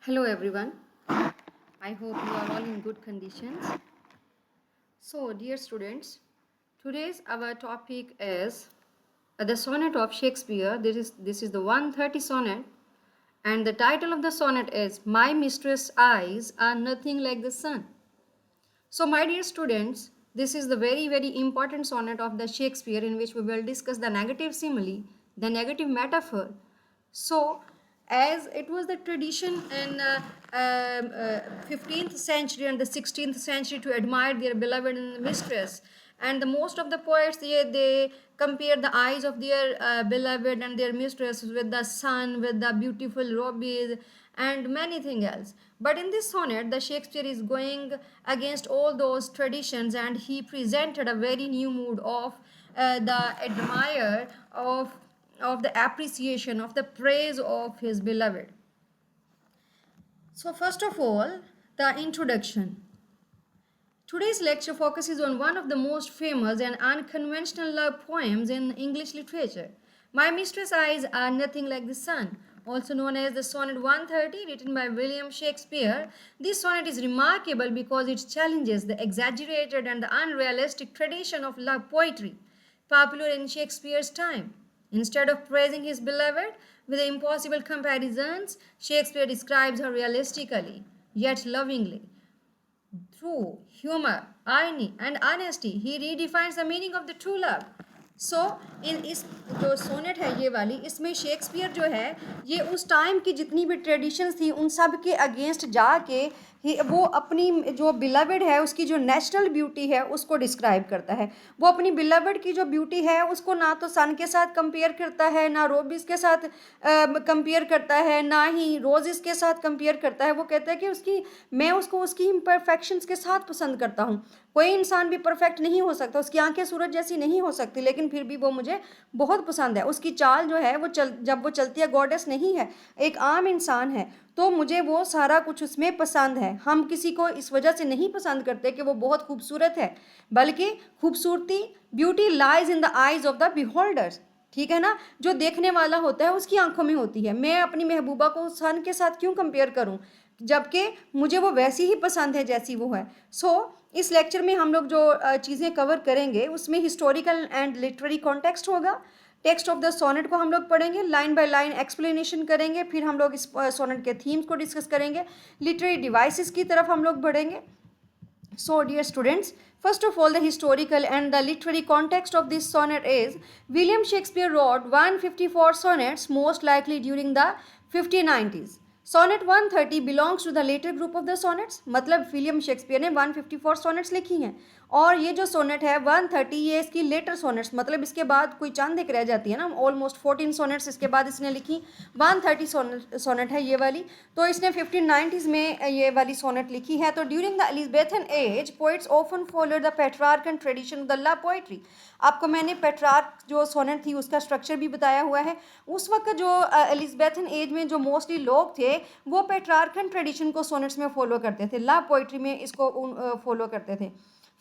Hello everyone. I hope you are all in good conditions. So, dear students, today's our topic is the sonnet of Shakespeare. This is the 130 sonnet, and the title of the sonnet is My Mistress' Eyes Are Nothing Like the Sun. So, my dear students, this is the very important sonnet of the Shakespeare in which we will discuss the negative simile, the negative metaphor. So, as it was the tradition in 15th century and the 16th century to admire their beloved mistress, and the most of the poets they compare the eyes of their beloved and their mistress with the sun, with the beautiful rubies and many things else. But in this sonnet, the Shakespeare is going against all those traditions, and he presented a very new mood of the admire of the appreciation of the praise of his beloved. So first of all, the introduction. Today's lecture focuses on one of the most famous and unconventional love poems in English literature. My Mistress' Eyes Are Nothing Like the Sun, also known as the Sonnet 130, written by William Shakespeare. This sonnet is remarkable because it challenges the exaggerated and the unrealistic tradition of love poetry popular in Shakespeare's time. Instead of praising his beloved with impossible comparisons, Shakespeare describes her realistically, yet lovingly. Through humor, irony, and honesty, he redefines the meaning of the true love. सो इन इस जो sonnet है ये वाली, इसमें Shakespeare जो है ये उस टाइम की जितनी भी ट्रेडिशंस थी उन सब के अगेंस्ट जाके वो अपनी जो बिलवड है उसकी जो नेचुरल ब्यूटी है उसको डिस्क्राइब करता है। वो अपनी बिलवड की जो ब्यूटी है उसको ना तो सन के साथ कंपेयर करता है, ना रोबिस के साथ कंपेयर करता है, ना ही रोजेस के साथ कंपेयर करता है। वो कहता है कि मैं उसको उसकी इम्परफेक्शंस के साथ पसंद करता हूँ। कोई इंसान भी परफेक्ट नहीं हो सकता, उसकी आंखें सूरज जैसी नहीं हो सकती, लेकिन फिर भी वो मुझे बहुत पसंद है। उसकी चाल जो है वो जब वो चलती है, गॉडेस नहीं है, एक आम इंसान है, तो मुझे वो सारा कुछ उसमें पसंद है। हम किसी को इस वजह से नहीं पसंद करते कि वो बहुत खूबसूरत है, बल्कि खूबसूरती beauty lies in the eyes of the beholders. ठीक है ना, जो देखने वाला होता है उसकी आंखों में होती है। मैं अपनी महबूबा को सन के साथ क्यों कंपेयर करूं, जबकि मुझे वो वैसी ही पसंद है जैसी वो है। इस लेक्चर में हम लोग जो चीज़ें कवर करेंगे उसमें हिस्टोरिकल एंड लिटरेरी कॉन्टेक्स्ट होगा। टेक्स्ट ऑफ द सोनेट को हम लोग पढ़ेंगे, लाइन बाय लाइन एक्सप्लेनेशन करेंगे, फिर हम लोग इस सोनेट के थीम्स को डिस्कस करेंगे, लिटरेरी डिवाइसेस की तरफ हम लोग बढ़ेंगे। So, dear students, first of all, the historical and the literary context of this sonnet is William Shakespeare wrote 154 sonnets, most likely during the 1590s. Sonnet 130 belongs to the later group of the sonnets. मतलब William Shakespeare ने 154 sonnets लिखी हैं, और ये जो sonnet है 130 ये इसकी लेटर सोनेट्स, मतलब इसके बाद कोई चंद एक रह जाती है ना, ऑलमोस्ट 14 सोनेट्स इसके बाद इसने लिखी। 130 सोनेट है ये वाली, तो इसने 1590s में ये वाली सोनेट लिखी है। तो during the Elizabethan age poets often followed the Petrarchan tradition of the love poetry. आपको मैंने पेट्रार्क जो सोनेट थी उसका स्ट्रक्चर भी बताया हुआ है। उस वक्त जो एलिजाबेथन एज में जो मोस्टली लोग थे वो पेट्रार्कन ट्रेडिशन को सोनेट्स में फॉलो करते थे, लव पोइट्री में इसको फॉलो करते थे।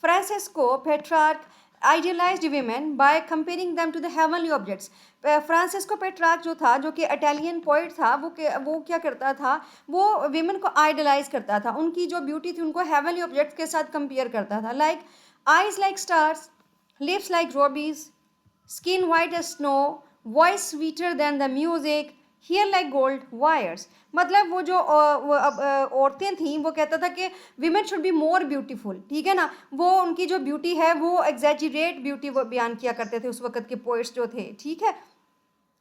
Francisco Petrarch idealized women by comparing them to the heavenly objects. Francisco Petrarch जो था, जो कि इटालियन पोइट था, वो क्या करता था, वो विमेन को आइडलाइज करता था, उनकी जो ब्यूटी थी उनको हेवनली ऑब्जेक्ट्स के साथ कंपेयर करता था। Like eyes like stars, lips like rubies, skin white as snow, voice sweeter than the music, hair like gold wires. मतलब वो जो औरतें थीं वो कहता था कि women should be more beautiful. ठीक है ना, वो उनकी जो ब्यूटी है वो एग्जैजरेट ब्यूटी वो बयान किया करते थे उस वक्त के पोइट्स जो थे। ठीक है,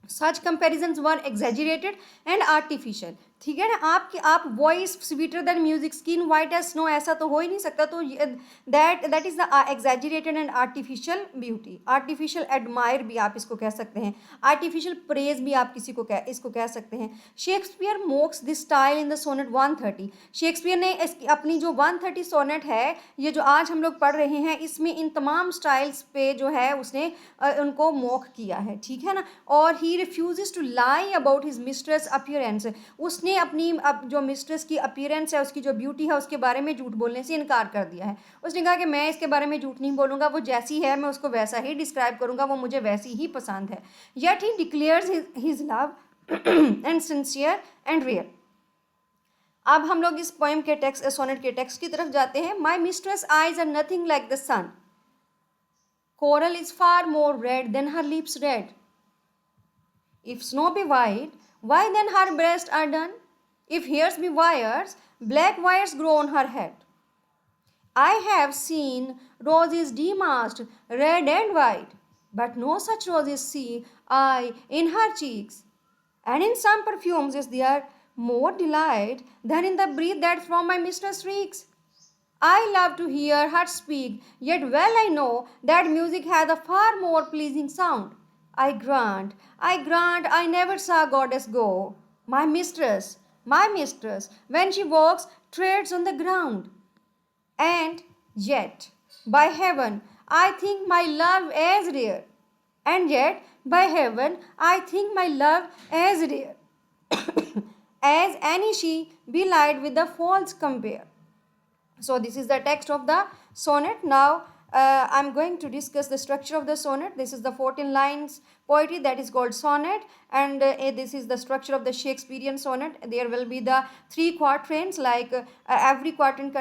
such comparisons were exaggerated and artificial. ठीक है ना, आप voice sweeter than music, skin white as snow, ऐसा तो हो ही नहीं सकता। तो that is the exaggerated and artificial beauty. Artificial admire भी आप इसको कह सकते हैं, आर्टिफिशियल प्रेज भी आप किसी को इसको कह सकते हैं। Shakespeare mocks this style in the sonnet 130। Shakespeare ने अपनी जो 130 सोनेट है, ये जो आज हम लोग पढ़ रहे हैं, इसमें इन तमाम स्टाइल्स पे जो है उसने उनको मोक किया है। ठीक है ना, और he refuses to lie about his mistress appearance. उसने अपनी जो मिस्ट्रेस की अपीयरेंस है, उसकी जो ब्यूटी है, उसके बारे में झूठ बोलने से इनकार कर दिया है। उसने कहा कि मैं इसके बारे में झूठ नहीं बोलूँगा, वो जैसी है मैं उसको वैसा ही डिस्क्राइब करूँगा, वो मुझे वैसी ही पसंद है। Yet he declares his love and sincere and real. अब हम लोग इस पोएम के टेक्स्ट, सोनेट के टेक्स्ट की तरफ जाते हैं. My mistress eyes are nothing like the sun. Coral is far more red than her lips red. If snow be white, why then her breasts are done? If hairs be wires, black wires grow on her head. I have seen roses damasked, red and white, but no such roses see I in her cheeks. And in some perfumes is there more delight than in the breath that from my mistress reeks. I love to hear her speak, yet well I know that music hath a far more pleasing sound. I grant, I never saw goddess go. My mistress, when she walks, treads on the ground. And yet, by heaven, I think my love as rare. And yet, by heaven, I think my love as rare as any she belied with the false compare. So this is the text of the sonnet. Now I'm going to discuss the structure of the sonnet. This is the 14 lines poetry that is called sonnet, and this is the structure of the Shakespearean sonnet. There will be the 3 quatrains, like every quatrain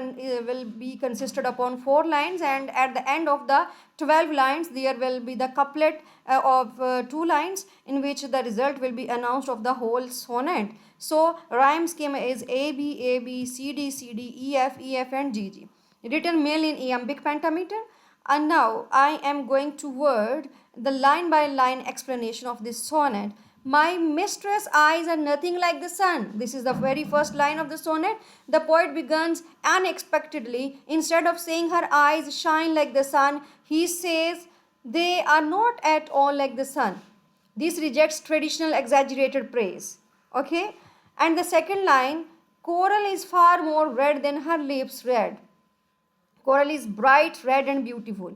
will be consisted upon 4 lines, and at the end of the 12 lines there will be the couplet of 2 lines, in which the result will be announced of the whole sonnet. So rhyme scheme is A B C D E F and G G, written mainly in iambic pentameter. And now I am going to word the line by line explanation of this sonnet. My mistress' eyes are nothing like the sun. This is the very first line of the sonnet. The poet begins unexpectedly. Instead of saying her eyes shine like the sun, he says they are not at all like the sun. This rejects traditional exaggerated praise. Okay? And the second line, coral is far more red than her lips red. Coral is bright, red and beautiful.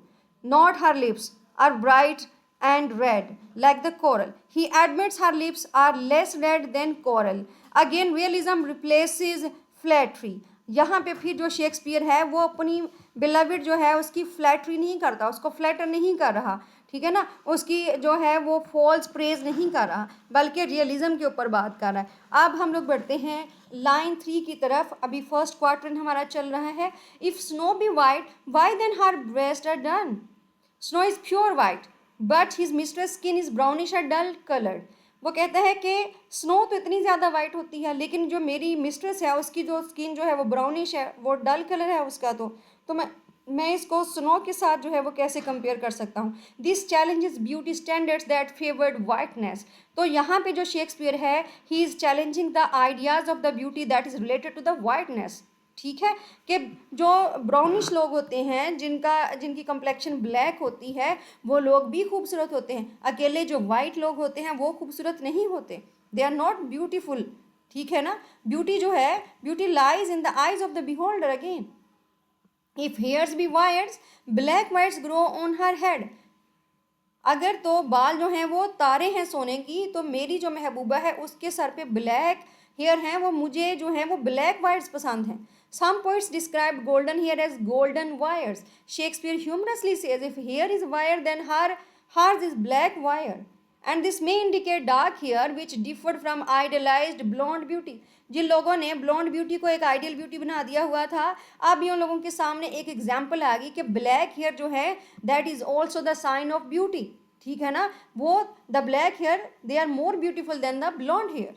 Not her lips are bright and red like the coral. He admits her lips are less red than coral. Again, realism replaces flattery. यहाँ पे फिर जो Shakespeare है वो अपनी beloved जो है उसकी फ्लैटरी नहीं करता, उसको फ्लैटर नहीं कर रहा, ठीक है ना, उसकी जो है वो फॉल्स प्रेज नहीं कर रहा, बल्कि रियलिज्म के ऊपर बात कर रहा है. अब हम लोग बढ़ते हैं लाइन 3 की तरफ. अभी फर्स्ट क्वार्टर हमारा चल रहा है. If snow be white why then her breast are dun. Snow is pure white but his mistress skin is brownish और डल कलर्ड. वो कहता है कि स्नो तो इतनी ज़्यादा वाइट होती है, लेकिन जो मेरी मिस्ट्रेस है उसकी जो स्किन जो है वो ब्राउनिश है, वो डल कलर है उसका. तो मैं इसको स्नो के साथ जो है वो कैसे कंपेयर कर सकता हूँ. This challenges beauty standards that favoured whiteness. तो यहाँ पे जो शेक्सपियर है he is challenging the ideas of the beauty that is related to the whiteness. ठीक है, कि जो ब्राउनिश लोग होते हैं, जिनकी कंप्लेक्शन ब्लैक होती है, वो लोग भी खूबसूरत होते हैं. अकेले जो वाइट लोग होते हैं वो खूबसूरत नहीं होते. They are not beautiful. ठीक है ना. ब्यूटी जो है, beauty lies in the eyes of the beholder. Again, if hairs be wires black wires grow on her head. अगर तो बाल जो हैं वो तारे हैं सोने की, तो मेरी जो महबूबा है उसके सर पे ब्लैक हेयर हैं, वो मुझे जो हैं वो ब्लैक वायर्स पसंद हैं. Some poets describe golden hair as golden wires. Shakespeare humorously says if hair is wire then hers is black wire. And this may indicate dark hair which differed from idealized blonde beauty. जिन लोगों ने blonde beauty को एक ideal beauty बना दिया हुआ था, अब उन लोगों के सामने एक एग्जाम्पल आ गई कि ब्लैक हेयर जो है that is also the sign of beauty. ठीक है ना. वो the black hair they are more beautiful than the blonde hair.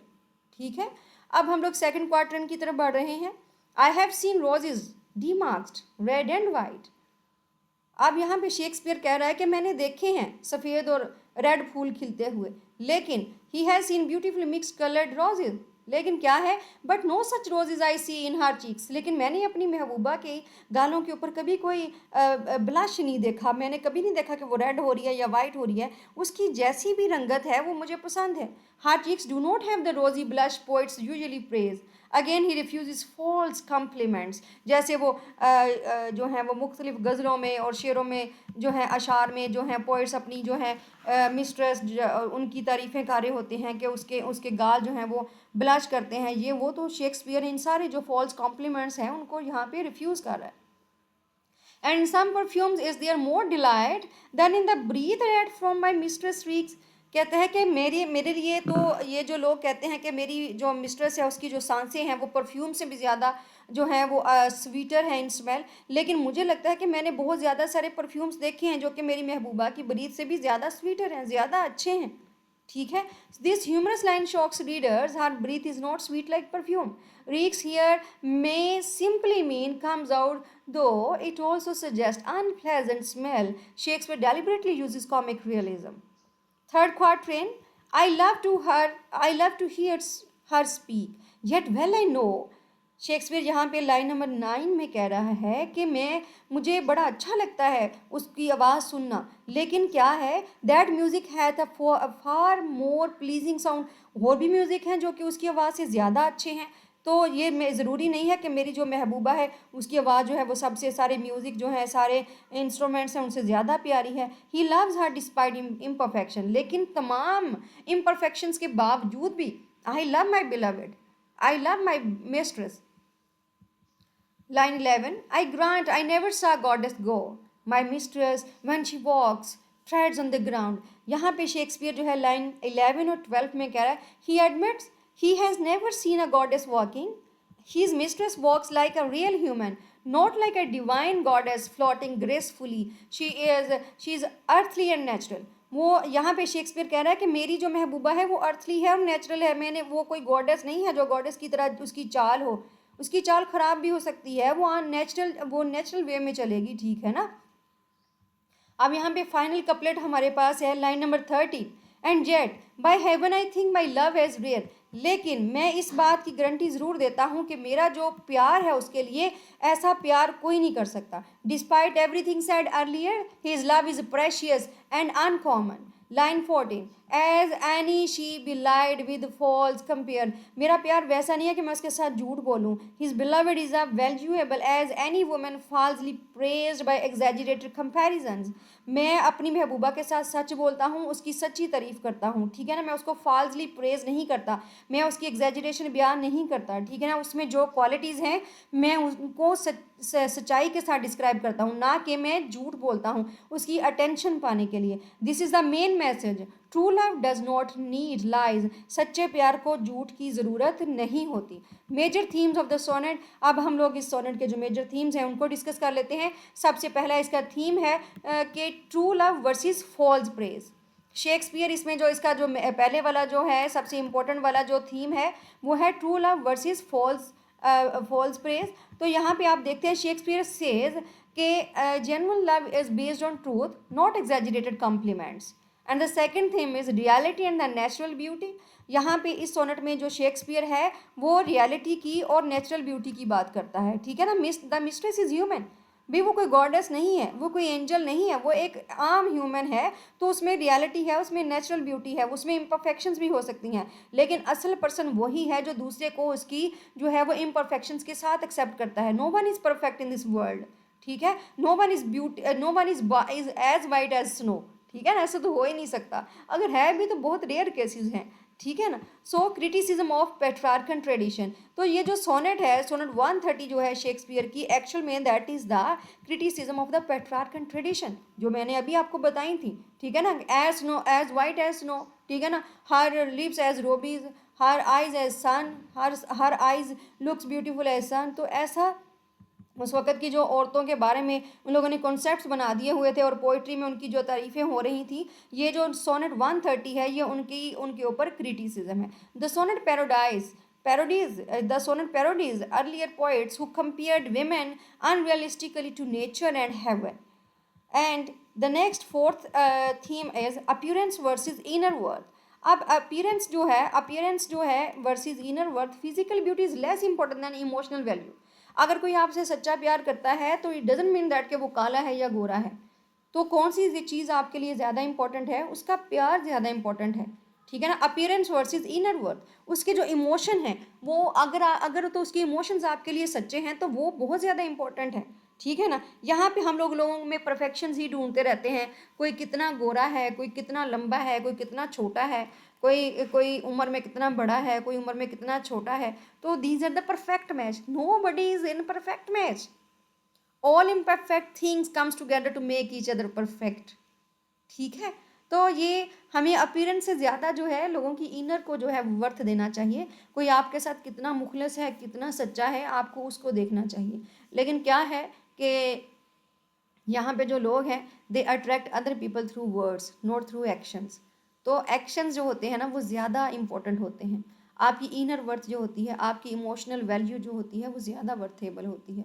ठीक है. अब हम लोग सेकेंड क्वार्टर की तरफ बढ़ रहे हैं. I have seen roses demasked, red and white. अब यहाँ पे शेक्सपियर कह रहा है कि मैंने देखे हैं सफ़ेद और रेड फूल खिलते हुए, लेकिन he has seen beautifully mixed colored roses. लेकिन क्या है, but no such roses I see in her cheeks. लेकिन मैंने अपनी महबूबा के गालों के ऊपर कभी कोई ब्लश नहीं देखा. मैंने कभी नहीं देखा कि वो रेड हो रही है या वाइट हो रही है. उसकी जैसी भी रंगत है वो मुझे पसंद है. Her cheeks do not have the rosy blush poets usually praise. Again he refuse false compliments. जैसे वो जो हैं वो मुख्तलिफ गज़लों में और शेरों में जो है, अशार में जो हैं, पोइट्स अपनी जो है मिस्ट्रेस उनकी तारीफ़ें कर रहे होते हैं कि उसके गाल जो हैं वो ब्लश करते हैं. ये वो तो शेक्सपियर इन सारे जो फॉल्स कॉम्प्लीमेंट्स हैं उनको यहाँ पे रिफ्यूज़ कर रहा है. And in some perfumes is there more delight than in the breath that from my mistress reeks. कहते हैं कि मेरे लिए तो ये जो लोग कहते हैं कि मेरी जो मिस्ट्रेस है उसकी जो सांसें हैं वो परफ्यूम से भी ज़्यादा जो है वो स्वीटर है इन स्मेल, लेकिन मुझे लगता है कि मैंने बहुत ज़्यादा सारे परफ्यूम्स देखे हैं जो कि मेरी महबूबा की ब्रीथ से भी ज़्यादा स्वीटर हैं, ज़्यादा अच्छे हैं। ठीक है, this humorous line shocks readers, her breath is not sweet like perfume, reeks here may simply mean comes out, though it also suggests unpleasant smell. Shakespeare deliberately uses comic realism. Third quatrain, I love to hear her speak, yet well I know. Shakespeare यहाँ पे line number 9 में कह रहा है कि मुझे बड़ा अच्छा लगता है उसकी आवाज़ सुनना, लेकिन क्या है, that music hath a far more pleasing sound, और भी म्यूज़िक हैं जो कि उसकी आवाज़ से ज़्यादा अच्छे हैं। तो ये मैं ज़रूरी नहीं है कि मेरी जो महबूबा है उसकी आवाज़ जो है वो सबसे सारे म्यूज़िक जो है सारे इंस्ट्रूमेंट्स हैं उनसे ज़्यादा प्यारी है। He loves her despite imperfection, लेकिन तमाम इम्परफेक्शंस के बावजूद भी I love my beloved, I love my mistress. Line 11, I grant I never saw goddess go. My mistress, when she walks, treads on the ground. यहाँ पे Shakespeare जो है line 11 और 12 में कह रहा है, he admits he has never seen a goddess walking. His mistress walks like a real human, not like a divine goddess floating gracefully. She is earthly and natural. वो यहाँ पे शेक्सपियर कह रहा है कि मेरी जो महबूबा है वो अर्थली है और नेचुरल है, मैंने वो कोई गॉडेस नहीं है जो गॉडेस की तरह उसकी चाल हो, उसकी चाल खराब भी हो सकती है, वो नेचुरल वे में चलेगी, ठीक है ना। अब यहाँ पे फाइनल कपलेट हमारे पास है line number 30, and yet by heaven I think my love as real, लेकिन मैं इस बात की गारंटी ज़रूर देता हूँ कि मेरा जो प्यार है उसके लिए ऐसा प्यार कोई नहीं कर सकता। Despite everything said earlier, his love is precious and uncommon. Line 14, as any she belied with false compare, मेरा प्यार वैसा नहीं है कि मैं उसके साथ झूठ बोलूँ। His beloved is a valuable as any woman falsely praised by exaggerated comparisons, मैं अपनी महबूबा के साथ सच बोलता हूँ, उसकी सच्ची तारीफ करता हूँ, ठीक है ना, मैं उसको फॉल्सली प्रेज नहीं करता, मैं उसकी एग्जैजरेशन बयान नहीं करता, ठीक है ना, उसमें जो क्वालिटीज़ हैं मैं उनको सच्चाई के साथ डिस्क्राइब करता हूँ, ना कि मैं झूठ बोलता हूँ उसकी अटेंशन पाने के लिए। This is the main message, true love does not need lies, सच्चे प्यार को झूठ की ज़रूरत नहीं होती। Major themes of the sonnet, अब हम लोग इस सोनेट के जो मेजर थीम्स हैं उनको डिस्कस कर लेते हैं। सबसे पहला इसका थीम है कि true love versus false praise. Shakespeare इसमें जो इसका जो पहले वाला जो है सबसे इम्पोर्टेंट वाला जो थीम है वो है true love versus false praise. तो यहाँ पे आप देखते हैं शेक्सपियर सेज कि genuine love is based on truth not exaggerated compliments, and the second theme is reality and the natural beauty. यहाँ पे इस सोनेट में जो शेक्सपियर है वो रियलिटी की और नेचुरल ब्यूटी की बात करता है, ठीक है ना। द मिस्ट्रेस इज ह्यूमन, भी वो कोई गॉडेस नहीं है, वो कोई एंजल नहीं है, वो एक आम ह्यूमन है, तो उसमें रियलिटी है, उसमें नेचुरल ब्यूटी है, उसमें इम्परफेक्शंस भी हो सकती हैं, लेकिन असल पर्सन वही है जो दूसरे को उसकी जो है वो इम्परफेक्शंस के साथ एक्सेप्ट करता है। No one is perfect in this world, ठीक है, no one is no one is as white as snow, ठीक है ना, ऐसा तो हो ही नहीं सकता, अगर है भी तो बहुत रेयर केसेस हैं, ठीक है ना। सो क्रिटिसिज्म ऑफ पेट्रार्कन ट्रेडिशन, तो ये जो सोनेट है सोनेट 130 जो है शेक्सपियर की, एक्चुअल में that is the criticism of the Petrarchan tradition जो मैंने अभी आपको बताई थी, ठीक है ना। As no as white as snow, ठीक है ना, her lips as rubies, her eyes as sun, her eyes looks beautiful as sun. तो ऐसा उस वक़्त की जो औरतों के बारे में उन लोगों ने कॉन्सेप्ट्स बना दिए हुए थे और पोइट्री में उनकी जो तारीफ़ें हो रही थी, ये जो सोनेट 130 है ये उनके ऊपर क्रिटिसिज्म है। The sonnet parodies earlier poets who compared women unrealistically to nature and heaven. And the next fourth theme is appearance versus inner worth. अब अपीयरेंस जो है versus inner worth, physical beauty is less important than emotional value. अगर कोई आपसे सच्चा प्यार करता है तो इट डजंट मीन दैट कि वो काला है या गोरा है, तो कौन सी चीज़ आपके लिए ज़्यादा इंपॉर्टेंट है, उसका प्यार ज़्यादा इंपॉर्टेंट है, ठीक है ना। अपीयरेंस वर्सेस इनर वर्थ, उसके जो इमोशन है वो अगर तो उसके इमोशंस आपके लिए सच्चे हैं तो वो बहुत ज़्यादा इंपॉर्टेंट है, ठीक है ना। यहाँ पे हम लोगों में परफेक्शंस ही ढूंढते रहते हैं, कोई कितना गोरा है, कोई कितना लंबा है, कोई कितना छोटा है, कोई कोई उम्र में कितना बड़ा है, कोई उम्र में कितना छोटा है, तो these are the perfect match. Nobody is in perfect match, all imperfect things comes together to make each other perfect, ठीक है। तो ये हमें अपीयरेंस से ज़्यादा जो है लोगों की इनर को जो है वर्थ देना चाहिए। कोई आपके साथ कितना मुखलस है, कितना सच्चा है, आपको उसको देखना चाहिए। लेकिन क्या है कि यहाँ पे जो लोग हैं they attract other people through words not through actions. तो एक्शंस जो होते हैं ना वो ज़्यादा इंपॉर्टेंट होते हैं। आपकी इनर वर्थ जो होती है, आपकी इमोशनल वैल्यू जो होती है वो ज़्यादा वर्थेबल होती है।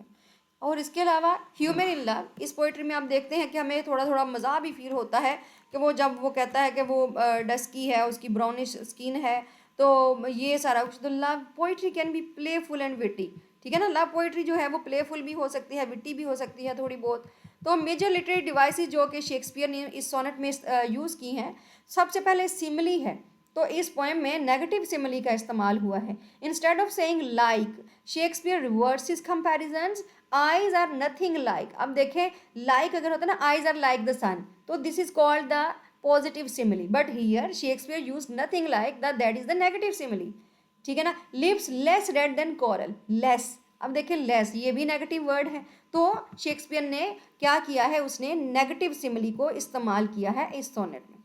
और इसके अलावा ह्यूमन इन लव, इस पोइट्री में आप देखते हैं कि हमें थोड़ा थोड़ा मज़ा भी फील होता है कि वो जब वो कहता है कि वो डस्की है, उसकी ब्राउनिश स्किन है, तो ये सारा कुछ। तो love poetry can be playful and witty, ठीक है ना। लव पोइट्री जो है वो प्लेफुल भी हो सकती है, विटी भी हो सकती है थोड़ी बहुत। तो मेजर लिटरेरी डिवाइसेस जो कि शेक्सपियर ने इस सोनेट में यूज़ की हैं, सबसे पहले सिमिली है। तो इस पोएम में नेगेटिव सिमिली का इस्तेमाल हुआ है। Instead of saying like, Shakespeare reverses comparisons, eyes are nothing like. अब देखें, लाइक अगर होता है ना, eyes are like the sun, तो this is called the positive simile, but here Shakespeare use nothing like the, that is the negative simile, ठीक है ना। Lips less red than coral, less, अब देखिए लेस ये भी नेगेटिव वर्ड है। तो शेक्सपियर ने क्या किया है, उसने नेगेटिव सिमिली को इस्तेमाल किया है इस सोनेट में।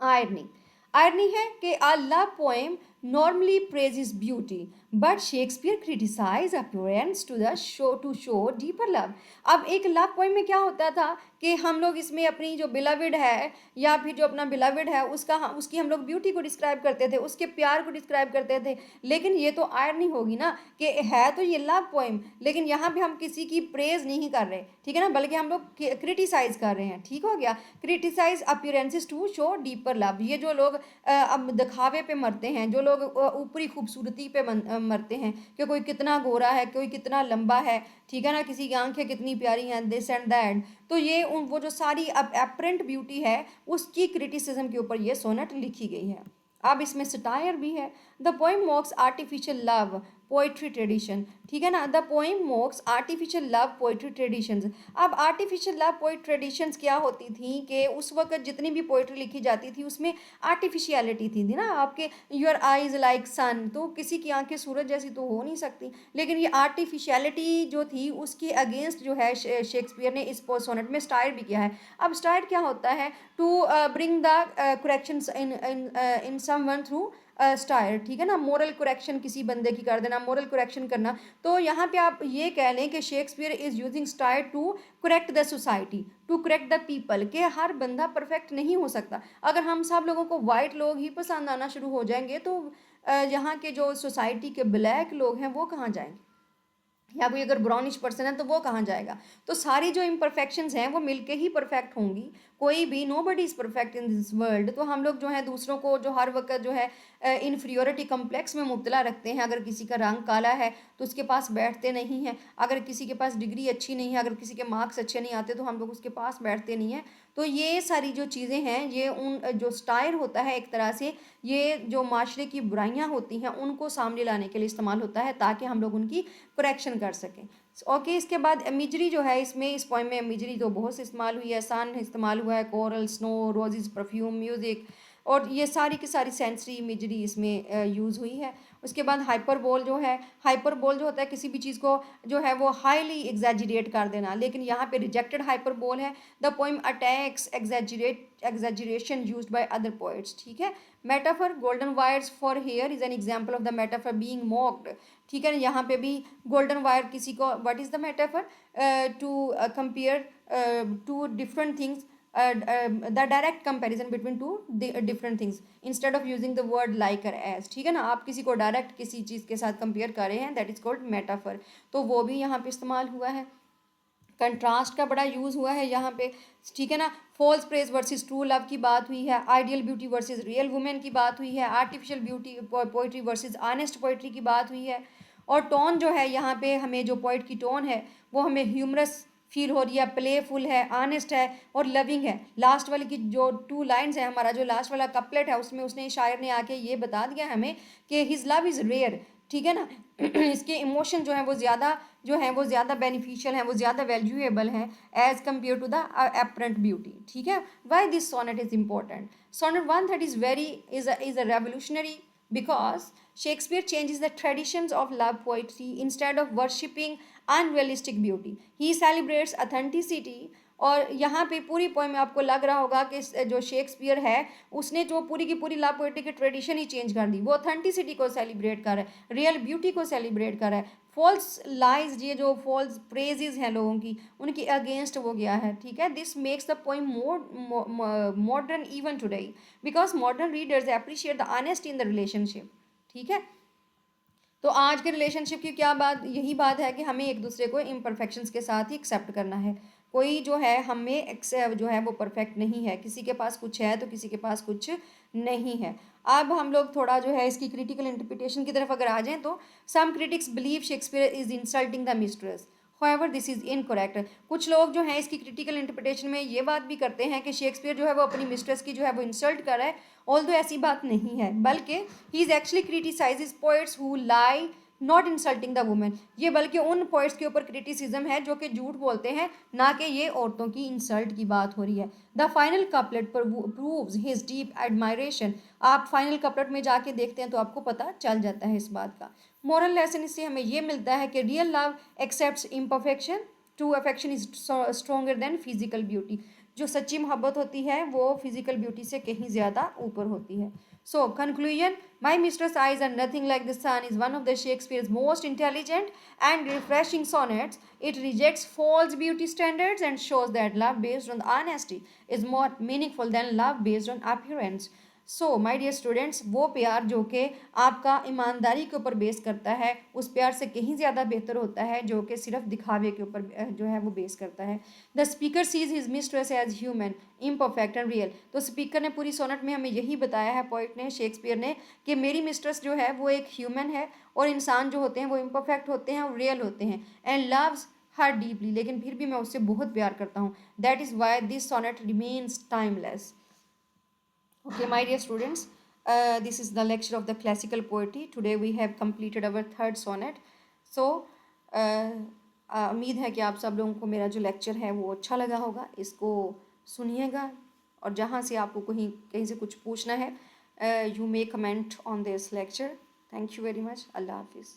आयरनी, आयरनी है कि a love poem normally praises beauty but Shakespeare criticized appearance to show deeper love। अब एक लव पोएम में क्या होता था कि हम लोग इसमें अपनी जो बिलविड है या फिर जो अपना बिलविड है उसकी हम लोग ब्यूटी को डिस्क्राइब करते थे, उसके प्यार को डिस्क्राइब करते थे। लेकिन ये तो आयरनी होगी ना कि है तो ये लव पोएम, लेकिन यहाँ पे हम किसी की प्रेज नहीं कर रहे, ठीक है ना, बल्कि हम लोग क्रिटिसाइज कर रहे हैं। ठीक हो गया, criticize appearances to show deeper love. ये जो लोग अब दिखावे पे मरते हैं, जो लोग ऊपरी खूबसूरती पे मरते हैं कि कोई कितना गोरा है, कोई कितना लंबा है, ठीक है ना, किसी की आंखें कितनी प्यारी हैं, दिस एंड दैट, तो ये वो जो सारी अपरेंट ब्यूटी है उसकी क्रिटिसिज्म के ऊपर ये सोनेट लिखी गई है। अब इसमें सटायर भी है। The poem मॉक्स artificial love poetry tradition, ठीक है ना, the poem मॉक्स artificial love poetry traditions. अब आर्टिफिशियल लव पोइट ट्रेडिशंस क्या होती थी कि उस वक्त जितनी भी पोइट्री लिखी जाती थी उसमें आर्टिफिशियलिटी थी ना। आपके योर आईज लाइक सन, तो किसी की आंखें सूरज जैसी तो हो नहीं सकती, लेकिन ये आर्टिफिशियलिटी जो थी उसके अगेंस्ट जो है शेक्सपियर ने इस सोनेट में स्टाइल भी किया है। अब स्टाइल क्या होता है, to bring the corrections in someone through style, ठीक है ना, मोरल करेक्शन किसी बंदे की कर देना, मोरल करेक्शन करना। तो यहाँ पे आप ये कह लें कि Shakespeare is using style to correct the society, to correct the people, के हर बंदा परफेक्ट नहीं हो सकता। अगर हम सब लोगों को वाइट लोग ही पसंद आना शुरू हो जाएंगे तो यहाँ के जो सोसाइटी के ब्लैक लोग हैं वो कहाँ जाएंगे, या कोई अगर ब्राउनिश पर्सन है तो वो कहाँ जाएगा। तो सारी जो इम्परफेक्शंस हैं वो मिलके ही परफेक्ट होंगी। कोई भी, nobody is perfect in this world. तो हम लोग जो है दूसरों को जो हर वक्त जो है इन्फीरियोरिटी कम्प्लेक्स में मुब्तला रखते हैं। अगर किसी का रंग काला है तो उसके पास बैठते नहीं हैं, अगर किसी के पास डिग्री अच्छी नहीं है, अगर किसी के मार्क्स अच्छे नहीं आते तो हम लोग उसके पास बैठते नहीं हैं। तो ये सारी जो चीज़ें हैं, ये उन जो स्टाइल होता है एक तरह से, ये जो माशरे की बुराइयां होती हैं उनको सामने लाने के लिए इस्तेमाल होता है ताकि हम लोग उनकी करेक्शन कर सकें। ओके, इसके बाद इमेजरी जो है इसमें, इस पोएम में इमेजरी तो बहुत से इस्तेमाल हुई है। सन इस्तेमाल हुआ है, coral, snow, roses, perfume, music, और ये सारी की सारी सेंसरी इमेजरी इसमें यूज़ हुई है। उसके बाद हाइपरबोल जो है, हाइपरबोल जो होता है किसी भी चीज़ को जो है वो हाईली एग्जैजरेट कर देना, लेकिन यहाँ पे रिजेक्टेड हाइपरबोल है। The poem attacks exaggeration used by other poets, ठीक है। Metaphor, golden wires for hair is an example of the metaphor being mocked, ठीक है। यहाँ पे भी गोल्डन वायर किसी को, what is the metaphor, to compare two different things, the direct comparison between two different things instead of using the word like और as, ठीक है ना। आप किसी को डायरेक्ट किसी चीज़ के साथ कंपेयर कर रहे हैं, दैट इज कॉल्ड मेटाफर, तो वो भी यहाँ पे इस्तेमाल हुआ है। कंट्रास्ट का बड़ा यूज़ हुआ है यहाँ पे, ठीक है ना। False praise versus true love की बात हुई है, ideal beauty versus real women की बात हुई है, artificial beauty poetry versus honest poetry की बात हुई है। और टोन जो है यहाँ पे, हमें जो पोइट की टोन है वो हमें ह्यूमरस फील हो रही है, प्लेफुल है, ऑनेस्ट है और लविंग है। लास्ट वाली की जो 2 लाइन्स है, हमारा जो लास्ट वाला कपलेट है उसमें उसने, शायर ने आके ये बता दिया हमें कि हिज लव इज़ रेयर, ठीक है ना। इसके इमोशन जो है वो ज़्यादा बेनिफिशियल हैं, वो ज़्यादा वैल्यूएबल हैं as compare to the apparent beauty, ठीक है। Why this sonnet is important, sonnet 130 is a revolutionary because Shakespeare changes the traditions of love poetry instead of worshipping unrealistic beauty. He celebrates authenticity और यहाँ पे पूरी poem में आपको लग रहा होगा कि जो शेक्सपियर है उसने जो पूरी की पूरी लव पोएट्री की ट्रेडिशन ही चेंज कर दी। वो ऑथेंटिसिटी को सेलिब्रेट कर रहा है, रियल ब्यूटी को सेलिब्रेट कर रहा है, फॉल्स लाइज, ये जो फॉल्स प्रेजेज हैं लोगों की, उनकी अगेंस्ट वो गया है, ठीक है। This makes the poem more modern even today, because modern readers appreciate the honesty in the relationship, ठीक है। तो आज के रिलेशनशिप की क्या बात, यही बात है कि हमें एक दूसरे को इम्परफेक्शंस के साथ ही एक्सेप्ट करना है। कोई जो है हमें एक्सेप्ट जो है वो परफेक्ट नहीं है, किसी के पास कुछ है तो किसी के पास कुछ नहीं है। अब हम लोग थोड़ा जो है इसकी क्रिटिकल इंटरप्रिटेशन की तरफ अगर आ जाएं तो some critics believe Shakespeare is insulting the mistress, however this is incorrect. कुछ लोग जो हैं इसकी क्रिटिकल इंटरप्रिटेशन में ये बात भी करते हैं कि शेक्सपियर जो है वो अपनी मिस्ट्रेस की जो है वो इंसल्ट कर रहा है, ऑल्दो ऐसी बात नहीं है, बल्कि he is actually criticises poets who lie not insulting the women. ये बल्कि उन पोइट्स के ऊपर क्रिटिसिज्म है जो कि झूठ बोलते हैं, ना कि ये औरतों की इंसल्ट की बात हो रही है। The final couplet proves his deep admiration. आप फाइनल कपलेट में जाके देखते हैं तो आपको पता चल जाता है इस बात का। मोरल लेसन इससे हमें ये मिलता है कि real love accepts imperfection, true affection is stronger then physical beauty. जो सच्ची मोहब्बत होती है वो फिजिकल ब्यूटी से कहीं ज़्यादा ऊपर होती है। So, conclusion, My Mistress' Eyes and Nothing Like the Sun is one of the Shakespeare's most intelligent and refreshing sonnets. It rejects false beauty standards and shows that love based on honesty is more meaningful than love based on appearance. So my dear students, वो प्यार जो कि आपका ईमानदारी के ऊपर base करता है उस प्यार से कहीं ज़्यादा बेहतर होता है जो कि सिर्फ दिखावे के ऊपर जो है वो बेस करता है। The speaker sees his mistress as human, imperfect and real. तो स्पीकर ने पूरी सोनेट में हमें यही बताया है, पोइट ने, शेक्सपियर ने, कि मेरी मिस्ट्रेस जो है वो एक ह्यूमन है और इंसान जो होते हैं वो इम्परफेक्ट होते हैं और रियल होते हैं, एंड लव्स हर डीपली, लेकिन फिर भी मैं उससे बहुत प्यार करता हूँ। That is why this sonnet remains timeless. Okay, my dear students, this is the lecture of the classical poetry. Today we have completed our third sonnet. So, उम्मीद है कि आप सब लोगों को मेरा जो लेक्चर है वो अच्छा लगा होगा। इसको सुनिएगा और जहाँ से आपको कहीं से कुछ पूछना है, you may comment on this lecture. Thank you very much. अल्लाह हाफिज़।